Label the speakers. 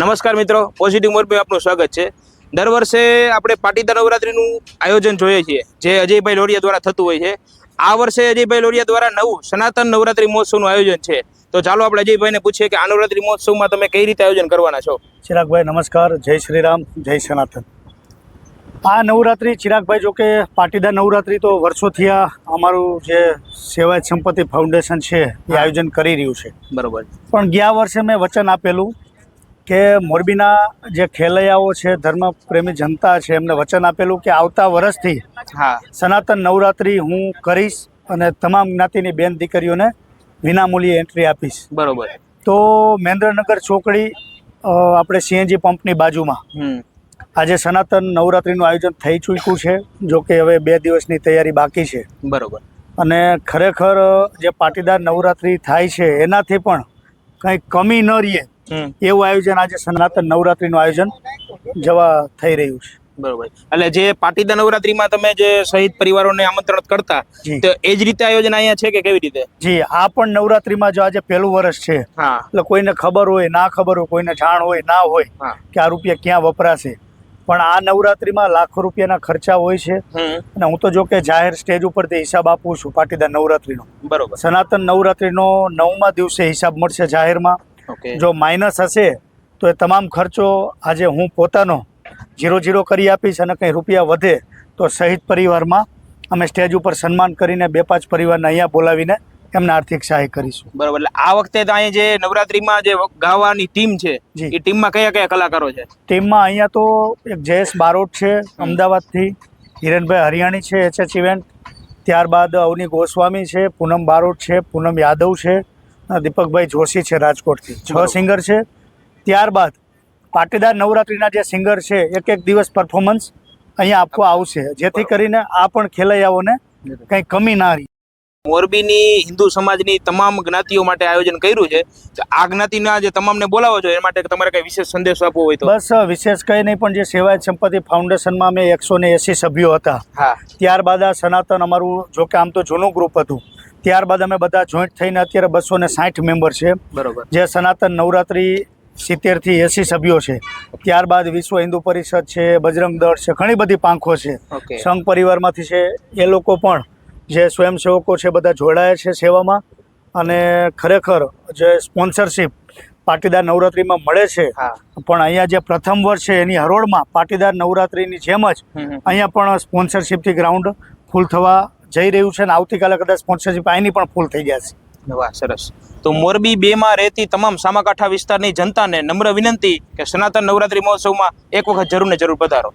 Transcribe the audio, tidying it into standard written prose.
Speaker 1: નમસ્કાર મિત્રો, પોઝિટિવ મોરબી આપનું સ્વાગત છે। દર વર્ષે આપણે પાટીદાર નવરાત્રીનું આયોજન જોઈએ છીએ, જે અજયભાઈ લોરિયા દ્વારા થતું હોય છે। આ વર્ષે અજયભાઈ લોરિયા દ્વારા નવું સનાતન નવરાત્રી મહોત્સવનું આયોજન છે। તો ચાલો આપણે અજયભાઈને પૂછીએ કે આ નવરાત્રી મહોત્સવમાં તમે કઈ રીતે આયોજન કરવાના છો।
Speaker 2: ચિરાગભાઈ નમસ્કાર, જય શ્રી રામ, જય સનાતન। આ નવરાત્રી ચિરાગભાઈ, જો કે પાટીદાર નવરાત્રી તો વર્ષોથી આ અમારું જે સેવાયત સંપત્તિ ફાઉન્ડેશન છે એ આયોજન કરી રહ્યું છે,
Speaker 1: બરોબર।
Speaker 2: પણ ગયા વર્ષે મેં વચન આપેલું કે મોરબીના જે ખેલૈયાઓ છે, ધર્મપ્રેમી જનતા છે, એમને વચન આપેલું કે આવતા વર્ષથી સનાતન નવરાત્રી હું કરીશ અને તમામ જ્ઞાતિની બેન દીકરીઓને વિનામૂલ્યે એન્ટ્રી આપીશ,
Speaker 1: બરોબર।
Speaker 2: તો મહેન્દ્રનગર ચોકડી આપણે સીએનજી પંપની બાજુમાં આજે સનાતન નવરાત્રીનું આયોજન થઈ ચૂક્યું છે। જો કે હવે 2 દિવસની તૈયારી બાકી છે,
Speaker 1: બરોબર।
Speaker 2: અને ખરેખર જે પાટીદાર નવરાત્રી થાય છે એનાથી પણ કંઈ કમી ન રહીએ એવું આયોજન આજે સનાતન નવરાત્રીનું આયોજન જવા થઈ રહ્યું છે,
Speaker 1: બરોબર। એટલે જે પાટીદાર નવરાત્રીમાં તમે જે શહીદ પરિવારોને આમંત્રણ કરતા, તો એ જ રીતે આયોજન અહીંયા છે કે કેવી રીતે?
Speaker 2: જી, આ પણ નવરાત્રીમાં જો આજે પહેલું વર્ષ છે, એટલે કોઈને ખબર હોય ના ખબર હોય, કોઈને જાણ હોય ના હોય કે આ રૂપિયા ક્યાં વપરાશે, પણ આ નવરાત્રીમાં લાખો રૂપિયાના ખર્ચા હોય છે। અને હું તો જો કે જાહેર સ્ટેજ ઉપરથી હિસાબ આપું છું પાટીદાર નવરાત્રીનો, બરોબર। સનાતન નવરાત્રીનો 9મા દિવસે હિસાબ મળશે જાહેરમાં। જો માઇનસ હશે તો એ તમામ ખર્ચો આજે હું પોતાનો 0 કરી આપીશ, અને કંઈ રૂપિયા વધે તો શહીદ પરિવારમાં અમે સ્ટેજ ઉપર સન્માન કરીને 2-5 પરિવારને અહીંયા બોલાવીને એમને આર્થિક સહાય કરીશું,
Speaker 1: બરોબર। એટલે આ વખતે તો અહીંયા જે નવરાત્રીમાં જે ગાવાની ટીમ છે, એ ટીમમાં કયા કયા કલાકારો છે?
Speaker 2: ટીમમાં અહીંયા તો એક જયેશ બારોટ છે અમદાવાદથી, હિરેનભાઈ હરિયાણી છે HH ઇવેન્ટ, ત્યારબાદ અવની ગોસ્વામી છે, પૂનમ બારોટ છે, પૂનમ યાદવ છે, દીપકભાઈ જોશી છે રાજકોટથી। 6 સિંગર છે। ત્યારબાદ પાટીદાર નવરાત્રીના જે સિંગર છે એક દિવસ પરફોર્મન્સ અહીંયા આપવા આવશે, જેથી કરીને આ પણ ખેલૈયાઓને કંઈ કમી ના રહી।
Speaker 1: મોરબીની હિન્દુ સમાજની તમામ જ્ઞાતિઓ માટે આયોજન કર્યું છે, તો આ જ્ઞાતિના જે તમામને બોલાવો છો એ માટે તમારે કઈ વિશેષ સંદેશો આપવો હોય તો?
Speaker 2: બસ વિશેષ કંઈ નહીં, પણ જે સેવાયત સંપત્તિ ફાઉન્ડેશનમાં અમે 180 સભ્યો હતા, ત્યારબાદ આ સનાતન અમારું જો કે આમ તો જૂનું ગ્રુપ હતું, ત્યારબાદ અમે બધા જોઈન્ટ થઈને અત્યારે 260 મેમ્બર છે, બરોબર। જે સનાતન નવરાત્રી 70 થી 80 સભ્યો છે। ત્યારબાદ વિશ્વ હિન્દુ પરિષદ છે, બજરંગ દળ છે, ઘણી બધી પાંખો છે, સંઘ પરિવારમાંથી છે, એ લોકો પણ જે સ્વયંસેવકો છે બધા જોડાયા છે સેવામાં। અને ખરેખર જે સ્પોન્સરશિપ પાટીદાર નવરાત્રીમાં મળે છે, પણ અહીંયા જે પ્રથમ વર્ષ છે એની હરોળમાં પાટીદાર નવરાત્રીની જેમ જ અહીંયા પણ સ્પોન્સરશિપથી ગ્રાઉન્ડ ફૂલ થવા જઈ રહ્યું છે, અને આવતીકાલે કદાચ સ્પોન્સરશિપ અહીંની પણ ફૂલ થઈ જશે।
Speaker 1: વાહ, સરસ। તો મોરબી 2માં રહેતી તમામ સામાકાંઠા વિસ્તારની જનતાને નમ્ર વિનંતી કે સનાતન નવરાત્રી મહોત્સવમાં એક વખત જરૂર ને જરૂર પધારો।